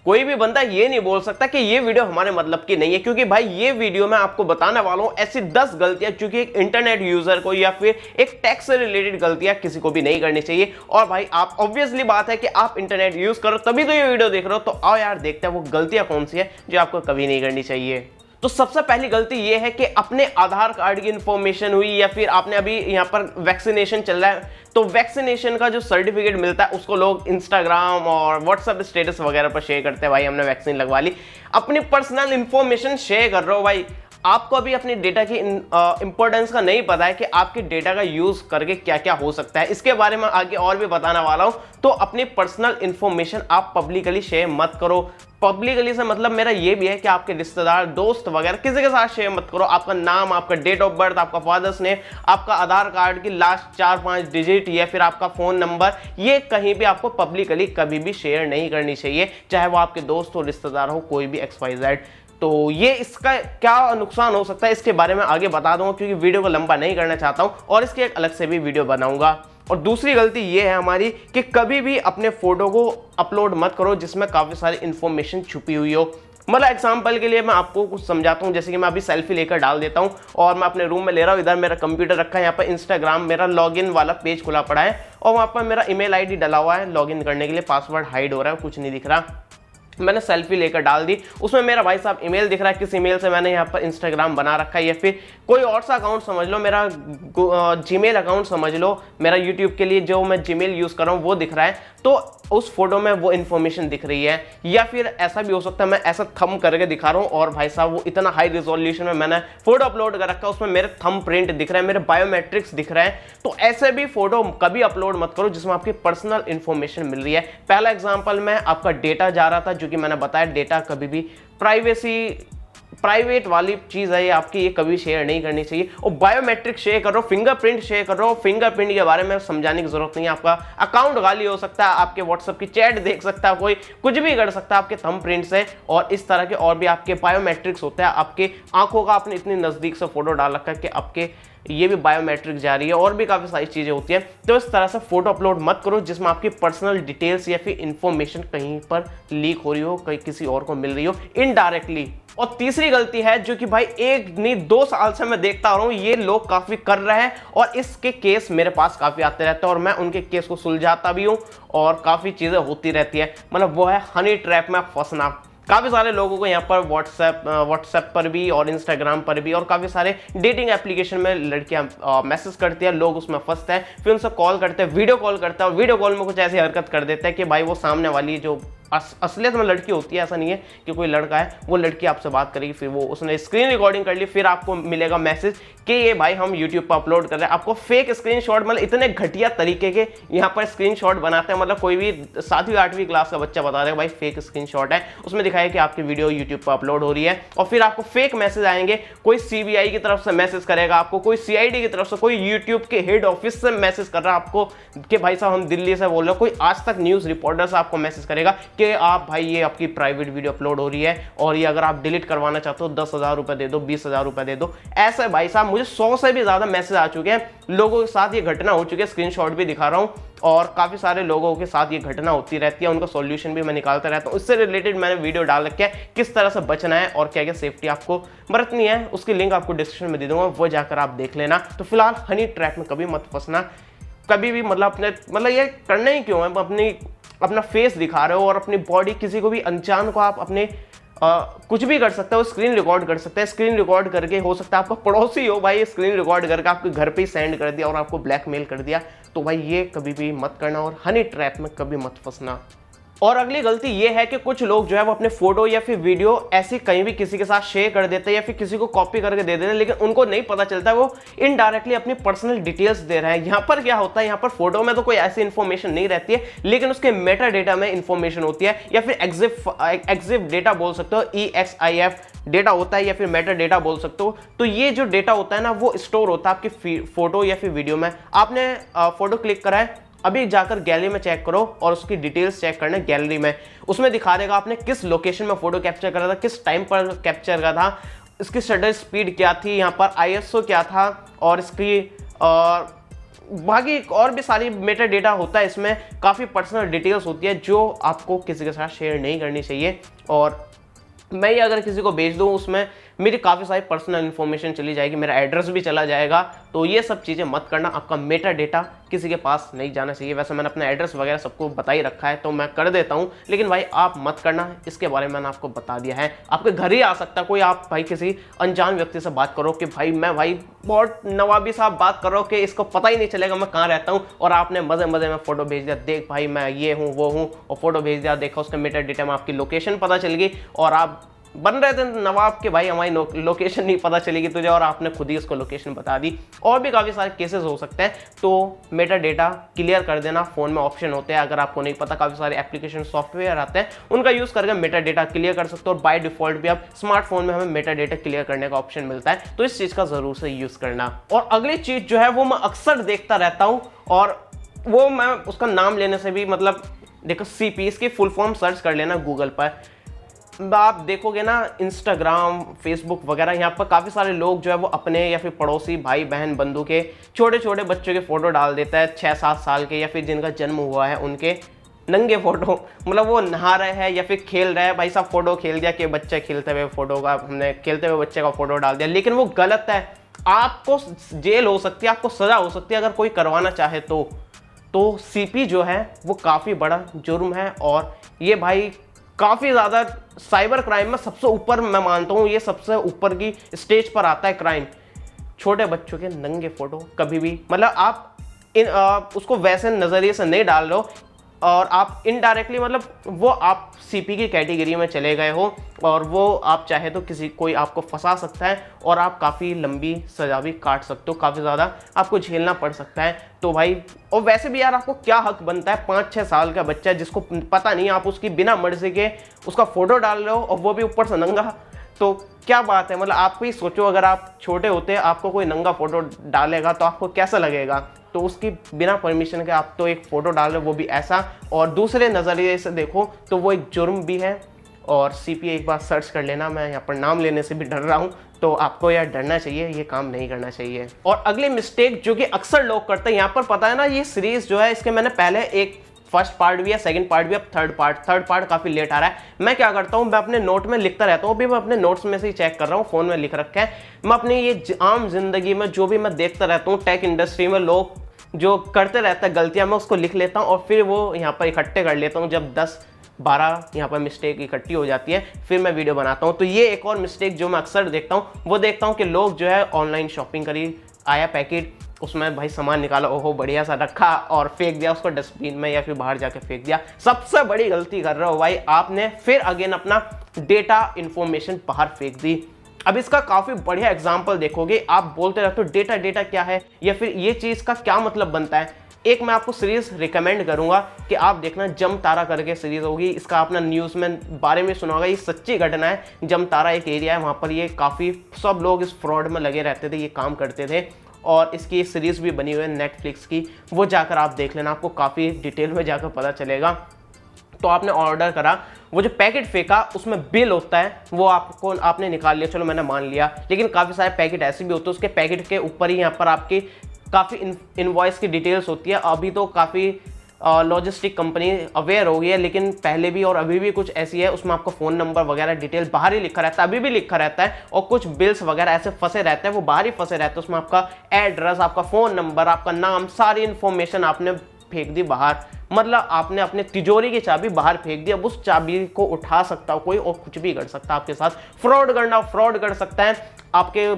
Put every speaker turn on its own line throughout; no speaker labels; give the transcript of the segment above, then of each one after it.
कोई भी बंदा ये नहीं बोल सकता कि ये वीडियो हमारे मतलब की नहीं है, क्योंकि भाई ये वीडियो मैं आपको बताने वाला हूं ऐसी 10 गलतियां क्योंकि एक इंटरनेट यूजर को या फिर एक टेक से रिलेटेड गलतियां किसी को भी नहीं करनी चाहिए। और भाई आप ऑब्वियसली बात है कि आप इंटरनेट यूज करो तभी तो ये वीडियो देख रहे हो, तो आओ यार देखते हैं वो गलतियां कौन सी है जो आपको कभी नहीं करनी चाहिए। तो सबसे पहली गलती ये है कि अपने आधार कार्ड की इंफॉर्मेशन हुई या फिर आपने अभी यहाँ पर वैक्सीनेशन चल रहा है तो वैक्सीनेशन का जो सर्टिफिकेट मिलता है उसको लोग इंस्टाग्राम और व्हाट्सएप स्टेटस वगैरह पर शेयर करते हैं, भाई हमने वैक्सीन लगवा ली। अपनी पर्सनल इंफॉर्मेशन शेयर कर रहे हो भाई, आपको अभी अपनी डेटा की इंपॉर्टेंस का नहीं पता है कि आपके डेटा का यूज करके क्या क्या हो सकता है, इसके बारे में आगे और भी बताने वाला हूं। तो अपनी पर्सनल इंफॉर्मेशन आप पब्लिकली शेयर मत करो। पब्लिकली से मतलब मेरा ये भी है कि आपके रिश्तेदार, दोस्त वगैरह किसी के साथ शेयर मत करो। आपका नाम, आपका डेट ऑफ बर्थ, आपका फादर्स नेम, आपका आधार कार्ड की लास्ट 4-5 डिजिट या फिर आपका फोन नंबर, ये कहीं भी आपको पब्लिकली कभी भी शेयर नहीं करनी चाहिए, चाहे वो आपके दोस्त हो, रिश्तेदार हो, कोई भी XYZ। तो ये इसका क्या नुकसान हो सकता है इसके बारे में आगे बता दूंगा, क्योंकि वीडियो को लंबा नहीं करना चाहता हूं और इसके एक अलग से भी वीडियो बनाऊंगा। और दूसरी गलती ये है हमारी कि कभी भी अपने फोटो को अपलोड मत करो जिसमें काफी सारी इंफॉर्मेशन छुपी हुई हो। मतलब एग्जांपल के लिए मैं आपको कुछ समझाता हूं, जैसे कि मैं अभी सेल्फी लेकर डाल देता हूं और मैं अपने रूम में ले रहा हूं, इधर मेरा कंप्यूटर रखा है, यहाँ पर इंस्टाग्राम मेरा लॉगिन वाला पेज खुला पड़ा है और वहां पर मेरा ईमेल आईडी डला हुआ है लॉगिन करने के लिए, पासवर्ड हाइड हो रहा है, कुछ नहीं दिख रहा। मैंने सेल्फी लेकर डाल दी, उसमें मेरा भाई साहब ईमेल दिख रहा है, किस ईमेल से मैंने यहाँ पर इंस्टाग्राम बना रखा है या फिर कोई और सा अकाउंट समझ लो, मेरा जीमेल अकाउंट समझ लो, मेरा यूट्यूब के लिए जो मैं जीमेल यूज़ कर रहा हूँ वो दिख रहा है, तो उस फोटो में वो इन्फॉर्मेशन दिख रही है। या फिर ऐसा भी हो सकता है मैं ऐसा थंब करके दिखा रहा हूँ और भाई साहब वो इतना हाई रिजोल्यूशन में मैंने फोटो अपलोड कर रखा है, उसमें मेरे थंब प्रिंट दिख रहे हैं, मेरे बायोमेट्रिक्स दिख रहे हैं। तो ऐसे भी फोटो कभी अपलोड मत करो जिसमें आपकी पर्सनल इंफॉर्मेशन मिल रही है। पहला एग्जाम्पल में आपका डेटा जा रहा था, जो कि मैंने बताया डेटा कभी भी प्राइवेट वाली चीज है, ये आपकी ये कभी शेयर नहीं करनी चाहिए। और बायोमेट्रिक शेयर कर रहे हो, फिंगरप्रिंट शेयर कर रहे हो, फिंगरप्रिंट के बारे में समझाने की जरूरत नहीं है। आपका अकाउंट गाली हो सकता है, आपके व्हाट्सएप की चैट देख सकता है कोई, कुछ भी कर सकता है आपके थंबप्रिंट से। और इस तरह के और भी आपके बायोमेट्रिक्स होते हैं, आपके आंखों का आपने इतनी नजदीक से फोटो डाल रखा है कि आपके ये भी बायोमेट्रिक जा रही है, और भी काफी सारी चीजें होती हैं। तो इस तरह से फोटो अपलोड मत करो जिसमें आपकी पर्सनल डिटेल्स या फिर इंफॉर्मेशन कहीं पर लीक हो रही हो, कहीं किसी और को मिल रही हो इनडायरेक्टली। और तीसरी गलती है जो कि भाई 1 नहीं 2 साल से मैं देखता आ रहा हूं ये लोग काफी कर रहे हैं और इसके केस मेरे पास काफी आते रहते हैं और मैं उनके केस को सुलझाता भी हूं और काफी चीजें होती रहती है। मतलब वो है हनी ट्रैप में फंसना। काफ़ी सारे लोगों को यहाँ पर व्हाट्सएप पर भी और इंस्टाग्राम पर भी और काफ़ी सारे डेटिंग एप्लीकेशन में लड़कियाँ मैसेज करती हैं, लोग उसमें फंसते हैं, फिर उनसे कॉल करते हैं, वीडियो कॉल करते हैं और वीडियो कॉल में कुछ ऐसी हरकत कर देते हैं कि भाई वो सामने वाली जो असलियत में लड़की होती है, ऐसा नहीं है कि कोई लड़का है, वो लड़की आपसे बात करेगी, फिर वो उसने स्क्रीन रिकॉर्डिंग कर ली, फिर आपको मिलेगा मैसेज कि ये भाई हम यूट्यूब पर अपलोड कर रहे हैं। आपको फेक स्क्रीनशॉट, मतलब इतने घटिया तरीके के यहाँ पर स्क्रीनशॉट बनाते हैं, मतलब कोई भी 7वीं-8वीं क्लास का बच्चा बता देगा भाई फेक स्क्रीनशॉट है, उसमें दिखाया कि आपकी वीडियो यूट्यूब पर अपलोड हो रही है और फिर आपको फेक मैसेज आएंगे। कोई CBI की तरफ से मैसेज करेगा आपको, कोई CID की तरफ से, कोई यूट्यूब के हेड ऑफिस से मैसेज कर रहा है आपको कि भाई साहब हम दिल्ली से बोल रहे हैं, कोई आज तक न्यूज़ रिपोर्टर से आपको मैसेज करेगा कि आप भाई ये आपकी प्राइवेट वीडियो अपलोड हो रही है और ये अगर आप डिलीट करवाना चाहते हो 10,000 रुपए दे दो, 20,000 रुपए दे दो। ऐसे भाई साहब मुझे 100 से भी ज्यादा मैसेज आ चुके हैं, लोगों के साथ ये घटना हो चुकी है, स्क्रीनशॉट भी दिखा रहा हूं और काफी सारे लोगों के साथ ये घटना होती रहती है, उनका सॉल्यूशन भी मैं निकालता रहता हूं। इससे रिलेटेड मैंने वीडियो डाल रखा है किस तरह से बचना है और क्या क्या सेफ्टी आपको बरतनी है, उसकी लिंक आपको डिस्क्रिप्शन में दे दूंगा, वो जाकर आप देख लेना। तो फिलहाल हनी ट्रैप में कभी मत फंसना कभी भी, मतलब ये करना ही क्यों है, अपना फेस दिखा रहे हो और अपनी बॉडी, किसी को भी अनजान को आप अपने कुछ भी कर सकते हो, स्क्रीन रिकॉर्ड कर सकते हैं। स्क्रीन रिकॉर्ड करके हो सकता है आपका पड़ोसी हो भाई, स्क्रीन रिकॉर्ड करके आपके घर पे ही सेंड कर दिया और आपको ब्लैकमेल कर दिया, तो भाई ये कभी भी मत करना और हनी ट्रैप में कभी मत फंसना। और अगली गलती ये है कि कुछ लोग जो है वो अपने फोटो या फिर वीडियो ऐसी कहीं भी किसी के साथ शेयर कर देते हैं या फिर किसी को कॉपी करके दे देते हैं, लेकिन उनको नहीं पता चलता वो इनडायरेक्टली अपनी पर्सनल डिटेल्स दे रहे हैं। यहाँ पर क्या होता है, यहाँ पर फोटो में तो कोई ऐसी इंफॉर्मेशन नहीं रहती है, लेकिन उसके मेटा डेटा में इंफॉर्मेशन होती है या फिर एग्जिफ डेटा बोल सकते हो, EXIF डेटा होता है या फिर मेटा डेटा बोल सकते हो। तो ये जो डेटा होता है ना वो स्टोर होता है आपकी फोटो या फिर वीडियो में। आपने फोटो क्लिक करा है, अभी जाकर गैलरी में चेक करो और उसकी डिटेल्स चेक करना गैलरी में, उसमें दिखा देगा आपने किस लोकेशन में फोटो कैप्चर करा था, किस टाइम पर कैप्चर करा था, इसकी शटर स्पीड क्या थी, यहाँ पर ISO क्या था और इसकी बाकी और भी सारी मेटा डेटा होता है, इसमें काफ़ी पर्सनल डिटेल्स होती है जो आपको किसी के साथ शेयर नहीं करनी चाहिए। और मैं ये अगर किसी को भेज दूँ उसमें मेरी काफ़ी सारी पर्सनल इन्फॉर्मेशन चली जाएगी, मेरा एड्रेस भी चला जाएगा। तो ये सब चीज़ें मत करना, आपका मेटा डेटा किसी के पास नहीं जाना चाहिए। वैसे मैंने अपना एड्रेस वगैरह सबको बता ही रखा है तो मैं कर देता हूँ, लेकिन भाई आप मत करना, इसके बारे में मैंने आपको बता दिया है। आपके घर ही आ सकता है कोई, आप भाई किसी अनजान व्यक्ति से बात करो कि भाई मैं भाई बहुत नवाबी साहब बात करो कि इसको पता ही नहीं चलेगा मैं कहाँ रहता हूँ, और आपने मजे मजे में फोटो भेज दिया, देख भाई मैं ये हूँ वो हूँ, और फोटो भेज दिया, देखा उसके मेटा डेटा में आपकी लोकेशन पता चल गई, और आप बन रहे थे नवाब के भाई हमारी लोकेशन नहीं पता चलेगी तुझे, और आपने खुद ही उसको लोकेशन बता दी। और भी काफ़ी सारे केसेस हो सकते हैं, तो मेटा डेटा क्लियर कर देना। फ़ोन में ऑप्शन होते हैं, अगर आपको नहीं पता काफ़ी सारे एप्लीकेशन सॉफ्टवेयर आते हैं, उनका यूज़ करके मेटा डेटा क्लियर कर सकते हो। और बाय डिफॉल्ट भी आप स्मार्टफोन में हमें मेटा डेटा क्लियर करने का ऑप्शन मिलता है, तो इस चीज़ का ज़रूर से यूज़ करना। और अगली चीज़ जो है वो मैं अक्सर देखता रहता हूँ, और वो मैं उसका नाम लेने से भी मतलब देखो CP, इसकी फुल फॉर्म सर्च कर लेना गूगल पर, आप देखोगे ना इंस्टाग्राम, फेसबुक वगैरह, यहाँ पर काफ़ी सारे लोग जो है वो अपने या फिर पड़ोसी भाई बहन बंधु के छोटे छोटे बच्चों के फ़ोटो डाल देता है, 6-7 साल के, या फिर जिनका जन्म हुआ है उनके नंगे फ़ोटो, मतलब वो नहा रहे हैं या फिर खेल रहे हैं, भाई साहब फ़ोटो खेल दिया कि बच्चे खेलते हुए फ़ोटो का, हमने खेलते हुए बच्चे का फ़ोटो डाल दिया, लेकिन वो गलत है। आपको जेल हो सकती है, आपको सज़ा हो सकती है अगर कोई करवाना चाहे तो CP जो है वो काफ़ी बड़ा जुर्म है, और ये भाई काफ़ी ज़्यादा साइबर क्राइम में सबसे ऊपर मैं मानता हूँ, ये सबसे ऊपर की स्टेज पर आता है क्राइम। छोटे बच्चों के नंगे फोटो कभी भी, मतलब आप उसको वैसे नज़रिए से नहीं डाल रहे हो, और आप इनडायरेक्टली मतलब वो आप CP की कैटेगरी में चले गए हो, और वो आप चाहे तो कोई आपको फंसा सकता है, और आप काफ़ी लंबी सज़ा भी काट सकते हो, काफ़ी ज़्यादा आपको झेलना पड़ सकता है। तो भाई, और वैसे भी यार आपको क्या हक बनता है, 5-6 साल का बच्चा जिसको पता नहीं, आप उसकी बिना मर्जी के उसका फ़ोटो डाल रहे हो, और वो भी ऊपर से नंगा, तो क्या बात है। मतलब आप भी सोचो, अगर आप छोटे होते आपको कोई नंगा फ़ोटो डालेगा तो आपको कैसा लगेगा। तो उसकी बिना परमिशन के आप तो एक फ़ोटो डाल रहे हो, वो भी ऐसा, और दूसरे नज़रिए से देखो तो वो एक जुर्म भी है। और CP एक बार सर्च कर लेना, मैं यहाँ पर नाम लेने से भी डर रहा हूँ, तो आपको यार डरना चाहिए, ये काम नहीं करना चाहिए। और अगली मिस्टेक जो कि अक्सर लोग करते हैं, यहाँ पर पता है ना, ये सीरीज़ जो है इसके मैंने पहले एक फर्स्ट पार्ट भी है, सेकंड पार्ट भी, अब थर्ड पार्ट काफ़ी लेट आ रहा है। मैं क्या करता हूँ, मैं अपने नोट में लिखता रहता हूँ, अभी मैं अपने नोट्स में से ही चेक कर रहा हूँ, फ़ोन में लिख रखा है। मैं अपनी ये आम जिंदगी में जो भी मैं देखता रहता हूँ, टेक इंडस्ट्री में लोग जो करते रहता है गलतियाँ, मैं उसको लिख लेता हूँ, और फिर वो यहाँ पर इकट्ठे कर लेता हूँ। जब 10-12 यहाँ पर मिस्टेक इकट्ठी हो जाती है, फिर मैं वीडियो बनाता हूँ। तो ये एक और मिस्टेक जो मैं अक्सर देखता हूँ, वो देखता हूँ कि लोग जो है ऑनलाइन शॉपिंग करी, आया पैकेट, उसमें भाई सामान निकाला, ओहो बढ़िया सा रखा, और फेंक दिया उसको डस्टबिन में, या फिर बाहर जाके फेंक दिया। सबसे बड़ी गलती कर रहे हो भाई, आपने फिर अगेन अपना डेटा इन्फॉर्मेशन बाहर फेंक दी। अब इसका काफ़ी बढ़िया एग्जाम्पल देखोगे, आप बोलते रहते हो डेटा क्या है, या फिर ये चीज़ का क्या मतलब बनता है। एक मैं आपको सीरीज़ रिकमेंड करूंगा कि आप देखना, जम तारा करके सीरीज़ होगी, इसका आपने न्यूज़ में बारे में सुना होगा, ये सच्ची घटना है। जम तारा एक एरिया है, वहाँ पर ये काफ़ी सब लोग इस फ्रॉड में लगे रहते थे, ये काम करते थे, और इसकी सीरीज़ भी बनी हुई है नेटफ्लिक्स की, वो जाकर आप देख लेना, आपको काफ़ी डिटेल में जाकर पता चलेगा। तो आपने ऑर्डर करा, वो जो पैकेट फेंका उसमें बिल होता है, वो आपने निकाल लिया, चलो मैंने मान लिया, लेकिन काफ़ी सारे पैकेट ऐसे भी होते हैं, उसके पैकेट के ऊपर ही यहाँ पर आपकी काफ़ी इनवॉइस की डिटेल्स होती है। अभी तो काफ़ी लॉजिस्टिक कंपनी अवेयर हो गई है, लेकिन पहले भी और अभी भी कुछ ऐसी है, उसमें आपका फ़ोन नंबर वगैरह डिटेल बाहर ही लिखा रहता है, अभी भी लिखा रहता है, और कुछ बिल्स वगैरह ऐसे फंसे रहते हैं, वो बाहर ही फंसे रहते हैं, उसमें आपका एड्रेस, आपका फ़ोन नंबर, आपका नाम, सारी इन्फॉर्मेशन आपने फेंक दी बाहर। मतलब आपने अपने तिजोरी की चाबी बाहर फेंक दी, अब उस चाबी को उठा सकता हो कोई, और कुछ भी कर सकता है आपके साथ, फ्रॉड कर सकता है, आपके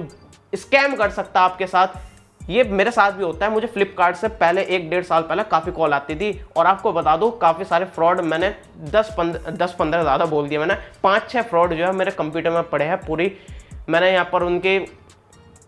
स्कैम कर सकता है आपके साथ। ये मेरे साथ भी होता है, मुझे फ्लिपकार्ट से पहले 1-1.5 साल पहले काफ़ी कॉल आती थी, और आपको बता दूं काफ़ी सारे फ्रॉड मैंने 10-15 ज़्यादा बोल दिया मैंने, 5-6 फ्रॉड जो है मेरे कंप्यूटर में पड़े हैं पूरी। मैंने यहाँ पर उनके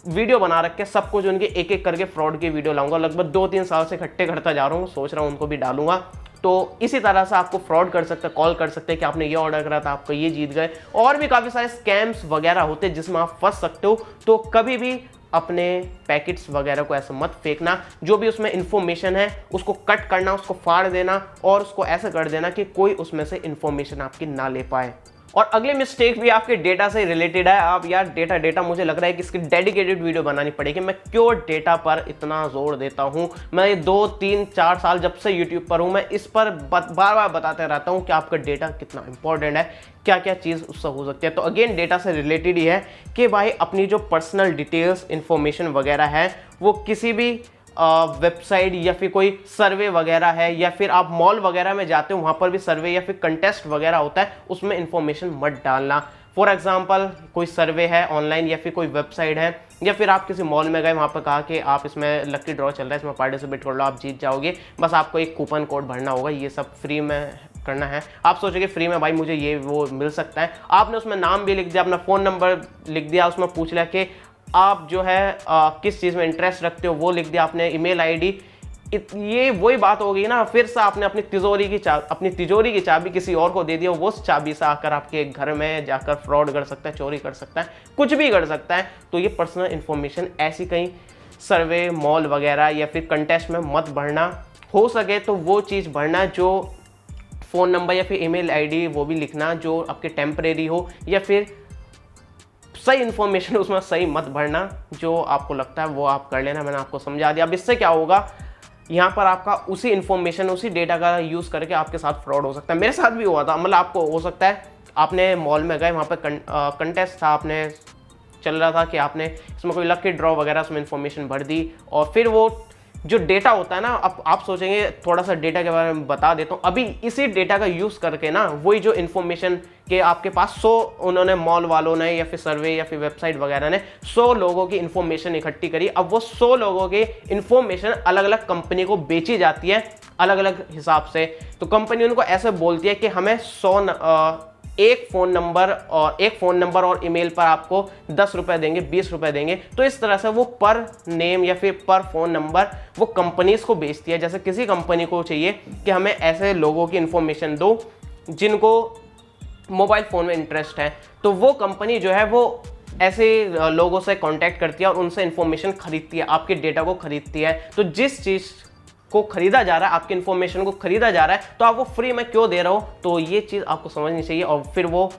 वीडियो बना रखे, सब कुछ उनके एक एक करके फ्रॉड की वीडियो लाऊंगा, लगभग 2-3 साल से इकट्ठे करता जा रहा हूँ, सोच रहा हूँ उनको भी डालूंगा। तो इसी तरह से आपको फ्रॉड कर सकते हैं, कॉल कर सकते हैं कि आपने ये ऑर्डर करा था, आपको ये जीत गए, और भी काफ़ी सारे स्कैम्स वगैरह होते हैं जिसमें आप फंस सकते हो। तो कभी भी अपने पैकेट्स वगैरह को ऐसे मत फेंकना, जो भी उसमें इंफॉर्मेशन है उसको कट करना, उसको फाड़ देना, और उसको ऐसे कर देना कि कोई उसमें से इंफॉर्मेशन आपकी ना ले पाए। और अगली मिस्टेक भी आपके डेटा से रिलेटेड है। आप यार डेटा मुझे लग रहा है कि इसकी डेडिकेटेड वीडियो बनानी पड़ेगी। मैं क्यों डेटा पर इतना जोर देता हूं, मैं 2, 3, 4 साल जब से यूट्यूब पर हूं, मैं इस पर बार बार बताते रहता हूं कि आपका डेटा कितना इंपॉर्टेंट है, क्या क्या चीज़ उससे हो सकती है। तो अगेन डेटा से रिलेटेड ही है कि भाई अपनी जो पर्सनल डिटेल्स इंफॉर्मेशन वगैरह है वो किसी भी वेबसाइट या फिर कोई सर्वे वगैरह है, या फिर आप मॉल वगैरह में जाते हो वहाँ पर भी सर्वे या फिर कंटेस्ट वगैरह होता है, उसमें इंफॉर्मेशन मत डालना। फॉर एग्जांपल कोई सर्वे है ऑनलाइन या फिर कोई वेबसाइट है, या फिर आप किसी मॉल में गए, वहाँ पर कहा कि आप इसमें लकी ड्रॉ चल रहा है, इसमें पार्टिसिपेट कर लो, आप जीत जाओगे, बस आपको एक कूपन कोड भरना होगा, ये सब फ्री में करना है। आप सोचोगे फ्री में भाई मुझे ये वो मिल सकता है, आपने उसमें नाम भी लिख दिया, अपना फ़ोन नंबर लिख दिया, उसमें पूछ लिया कि आप जो है किस चीज़ में इंटरेस्ट रखते हो, वो लिख दिया आपने, ईमेल आईडी, ये वही बात हो गई ना। फिर से आपने अपनी तिजोरी की चाबी किसी और को दे दिया, वो उस चाबी से आकर आपके घर में जाकर फ्रॉड कर सकता है, चोरी कर सकता है, कुछ भी कर सकता है। तो ये पर्सनल इंफॉर्मेशन ऐसी कहीं सर्वे, मॉल वगैरह या फिर कंटेस्ट में मत भरना। हो सके तो वो चीज़ भरना जो फ़ोन नंबर या फिर ईमेल आईडी वो भी लिखना जो आपके टेम्परेरी हो, या फिर सही इन्फॉर्मेशन उसमें सही मत भरना, जो आपको लगता है वो आप कर लेना। मैंने आपको समझा दिया। अब इससे क्या होगा, यहाँ पर आपका उसी इन्फॉर्मेशन उसी डेटा का यूज़ करके आपके साथ फ्रॉड हो सकता है। मेरे साथ भी हुआ था, मतलब आपको हो सकता है आपने मॉल में गए, वहाँ पर कंटेस्ट था, आपने चल रहा था कि आपने इसमें कोई लकी ड्रॉ वगैरह उसमें इन्फॉर्मेशन भर दी, और फिर वो जो डेटा होता है ना, अब आप सोचेंगे थोड़ा सा डेटा के बारे में बता देता हूँ। अभी इसी डेटा का यूज़ करके ना वही जो इन्फॉर्मेशन के आपके पास 100 उन्होंने मॉल वालों ने या फिर सर्वे या फिर वेबसाइट वगैरह ने 100 लोगों की इन्फॉर्मेशन इकट्ठी करी। अब वो 100 लोगों की इन्फॉर्मेशन अलग अलग कंपनी को बेची जाती है अलग अलग हिसाब से। तो कंपनी उनको ऐसे बोलती है कि हमें एक फ़ोन नंबर और ईमेल पर आपको 10 रुपये देंगे, 20 रुपये देंगे। तो इस तरह से वो पर नेम या फिर पर फ़ोन नंबर वो कंपनीज़ को बेचती है। जैसे किसी कंपनी को चाहिए कि हमें ऐसे लोगों की इन्फॉर्मेशन दो जिनको मोबाइल फ़ोन में इंटरेस्ट है, तो वो कंपनी जो है वो ऐसे लोगों से कांटेक्ट करती है और उनसे इन्फॉर्मेशन खरीदती है, आपके डेटा को खरीदती है। तो जिस चीज़ को खरीदा जा रहा है, आपकी इन्फॉर्मेशन को खरीदा जा रहा है, तो आप वो फ्री में क्यों दे रहे हो, तो ये चीज़ आपको समझनी चाहिए। और फिर वो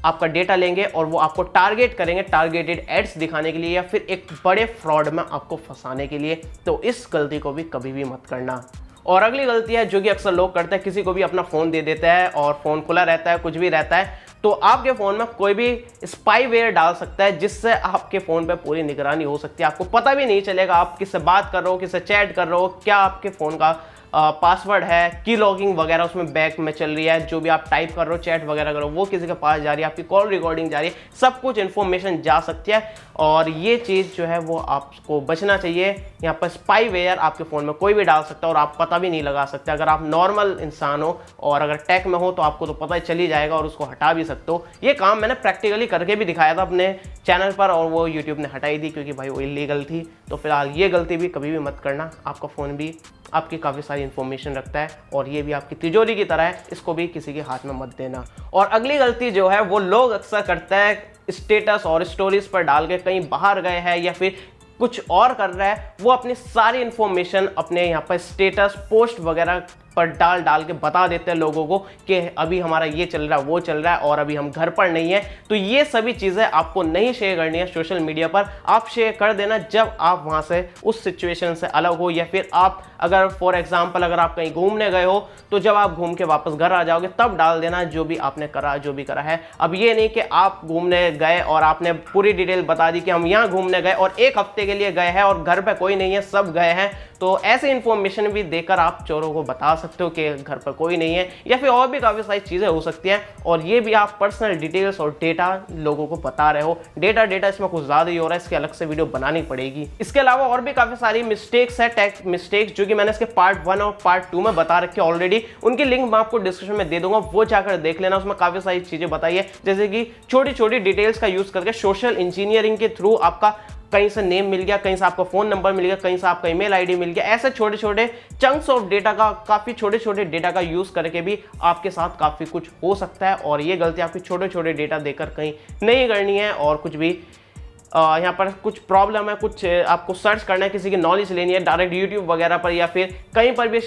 आपका डेटा लेंगे और वो आपको टारगेट करेंगे, टारगेटेड एड्स दिखाने के लिए या फिर एक बड़े फ्रॉड में आपको फंसाने के लिए। तो इस गलती को भी कभी भी मत करना। और अगली गलती है जो कि अक्सर लोग करते हैं, किसी को भी अपना फ़ोन दे देते हैं और फ़ोन खुला रहता है, कुछ भी रहता है, तो आपके फ़ोन में कोई भी स्पाईवेयर डाल सकता है जिससे आपके फ़ोन पे पूरी निगरानी हो सकती है। आपको पता भी नहीं चलेगा आप किससे बात कर रहे हो, किससे चैट कर रहे हो, क्या आपके फ़ोन का पासवर्ड है, की लॉगिंग वगैरह उसमें बैक में चल रही है, जो भी आप टाइप कर रहे हो, चैट वगैरह कर रहे हो, वो किसी के पास जा रही है, आपकी कॉल रिकॉर्डिंग जा रही है, सब कुछ इन्फॉर्मेशन जा सकती है। और ये चीज़ जो है वो आपको बचना चाहिए। यहाँ पर स्पाईवेयर आपके फ़ोन में कोई भी डाल सकता है और आप पता भी नहीं लगा सकते। अगर आप नॉर्मल इंसान हो और अगर टेक में हो तो आपको तो पता ही चल ही जाएगा और उसको हटा भी सकते हो। ये काम मैंने प्रैक्टिकली करके भी दिखाया था अपने चैनल पर और वो यूट्यूब ने हटाई दी क्योंकि भाई वो इलीगल थी। तो फिलहाल ये गलती भी कभी भी मत करना। आपका फ़ोन भी आपकी काफ़ी सारी इन्फॉर्मेशन रखता है और ये भी आपकी तिजोरी की तरह है, इसको भी किसी के हाथ में मत देना। और अगली गलती जो है वो लोग अक्सर करते हैं, स्टेटस और स्टोरीज पर डाल के कहीं बाहर गए हैं या फिर कुछ और कर रहा है, वो अपनी सारी इन्फॉर्मेशन अपने यहाँ पर स्टेटस पोस्ट वगैरह पर डाल के बता देते हैं लोगों को कि अभी हमारा ये चल रहा है, वो चल रहा है और अभी हम घर पर नहीं है। तो ये सभी चीज़ें आपको नहीं शेयर करनी है सोशल मीडिया पर। आप शेयर कर देना जब आप वहाँ से उस सिचुएशन से अलग हो, या फिर आप अगर फॉर एग्जांपल अगर आप कहीं घूमने गए हो तो जब आप घूम के वापस घर आ जाओगे तब डाल देना जो भी आपने करा, जो भी करा है। अब ये नहीं कि आप घूमने गए और आपने पूरी डिटेल बता दी कि हम यहाँ घूमने गए और 1 हफ्ते के लिए गए हैं और घर पे कोई नहीं है, सब गए हैं। तो ऐसे इन्फॉर्मेशन भी देकर आप चोरों को बता सकते हो कि घर पर कोई नहीं है, या फिर और भी काफ़ी सारी चीज़ें हो सकती हैं। और ये भी आप पर्सनल डिटेल्स और डेटा लोगों को बता रहे हो। डेटा इसमें कुछ ज़्यादा ही हो रहा है, इसकी अलग से वीडियो बनानी पड़ेगी। इसके अलावा और भी काफ़ी सारी मिस्टेक्स है, टेक मिस्टेक्स, जो कि मैंने इसके पार्ट 1 और पार्ट 2 में बता रखे ऑलरेडी। उनकी लिंक मैं आपको डिस्क्रिप्शन में दे दूंगा, वो जाकर देख लेना। उसमें काफ़ी सारी चीज़ें बताई है, जैसे कि छोटी छोटी डिटेल्स का यूज़ करके सोशल इंजीनियरिंग के थ्रू आपका कहीं से नेम मिल गया, कहीं से आपका फ़ोन नंबर मिल गया, कहीं से आपका ईमेल आईडी मिल गया। ऐसे छोटे छोटे चंक्स ऑफ डेटा का, काफ़ी छोटे छोटे डेटा का यूज़ करके भी आपके साथ काफ़ी कुछ हो सकता है। और ये गलती आपकी छोटे छोटे डेटा देकर कहीं नहीं करनी है। और कुछ भी यहाँ पर कुछ प्रॉब्लम है, कुछ आपको सर्च करना है, किसी की नॉलेज लेनी है डायरेक्ट यूट्यूब वगैरह पर या फिर कहीं पर भी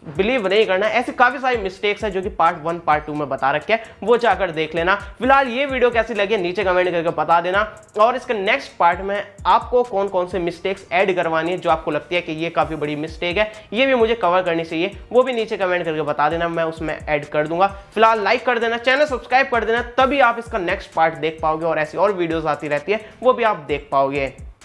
बिलीव नहीं करना। ऐसी काफी सारी मिस्टेक्स है जो कि पार्ट 1 पार्ट 2 में बता रखे हैं, वो जाकर देख लेना। फिलहाल ये वीडियो कैसी लगी नीचे कमेंट करके बता देना, और इसके नेक्स्ट पार्ट में आपको कौन कौन से मिस्टेक्स ऐड करवानी है जो आपको लगती है कि ये काफी बड़ी मिस्टेक है, ये भी मुझे कवर करनी चाहिए, वो भी नीचे कमेंट करके बता देना, मैं उसमें ऐड कर दूंगा। फिलहाल लाइक कर देना, चैनल सब्सक्राइब कर देना, तभी आप इसका नेक्स्ट पार्ट देख पाओगे और ऐसी और वीडियोस आती रहती है वो भी आप देख पाओगे।